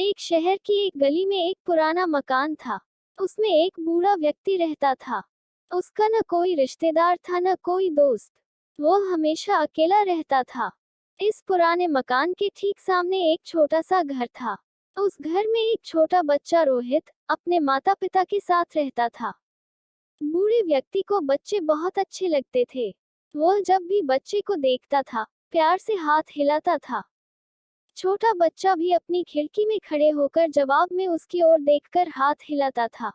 एक शहर की एक गली में एक पुराना मकान था। उसमें एक बूढ़ा व्यक्ति रहता था। उसका न कोई रिश्तेदार था न कोई दोस्त। वो हमेशा अकेला रहता था। इस पुराने मकान के ठीक सामने एक छोटा सा घर था। उस घर में एक छोटा बच्चा रोहित अपने माता पिता के साथ रहता था। बूढ़े व्यक्ति को बच्चे बहुत अच्छे लगते थे। वह जब भी बच्चे को देखता था, प्यार से हाथ हिलाता था। छोटा बच्चा भी अपनी खिड़की में खड़े होकर जवाब में उसकी ओर देखकर हाथ हिलाता था।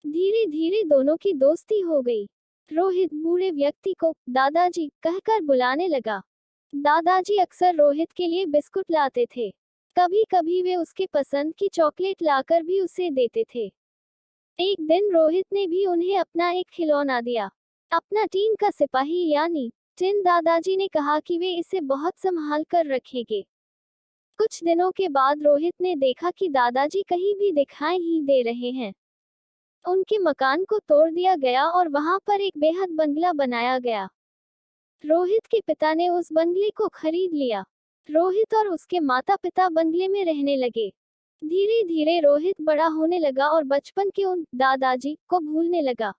धीरे धीरे दोनों की दोस्ती हो गई। रोहित बूढ़े व्यक्ति को दादाजी कहकर बुलाने लगा। दादाजी अक्सर रोहित के लिए बिस्कुट लाते थे। कभी कभी वे उसके पसंद की चॉकलेट लाकर भी उसे देते थे। एक दिन रोहित ने भी उन्हें अपना एक खिलौना दिया, अपना टीन का सिपाही यानी टिन। दादाजी ने कहा कि वे इसे बहुत संभाल कर रखेंगे। कुछ दिनों के बाद रोहित ने देखा कि दादाजी कहीं भी दिखाई ही दे रहे हैं। उनके मकान को तोड़ दिया गया और वहां पर एक बेहद बंगला बनाया गया। रोहित के पिता ने उस बंगले को खरीद लिया। रोहित और उसके माता पिता बंगले में रहने लगे। धीरे धीरे रोहित बड़ा होने लगा और बचपन के उन दादाजी को भूलने लगा।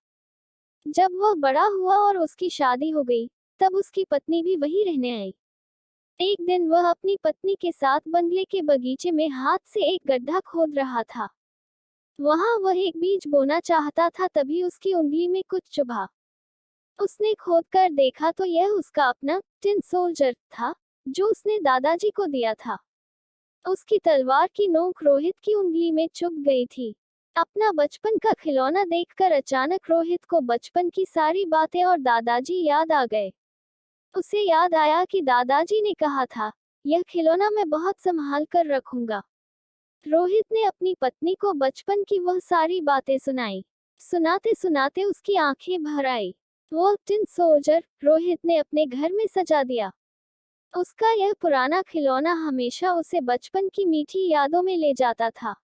जब वह बड़ा हुआ और उसकी शादी हो गई, तब उसकी पत्नी भी वहीं रहने आई। एक दिन वह अपनी पत्नी के साथ बंगले के बगीचे में हाथ से एक गड्ढा खोद रहा था। वहां वह एक बीज बोना चाहता था, तभी उसकी उंगली में कुछ चुभा। उसने खोदकर देखा तो यह उसका अपना टिन सोल्जर था, जो उसने दादाजी को दिया था। उसकी तलवार की नोक रोहित की उंगली में चुभ गई थी। अपना बचपन का खिलौना देखकर अचानक रोहित को बचपन की सारी बातें और दादाजी याद आ गए। उसे याद आया कि दादाजी ने कहा था, यह खिलौना मैं बहुत संभाल कर रखूंगा। रोहित ने अपनी पत्नी को बचपन की वह सारी बातें सुनाई। सुनाते सुनाते उसकी आंखें भर आई। वो टिन सोल्जर रोहित ने अपने घर में सजा दिया। उसका यह पुराना खिलौना हमेशा उसे बचपन की मीठी यादों में ले जाता था।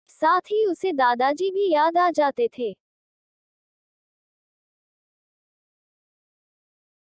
साथ ही उसे दादाजी भी याद आ जाते थे।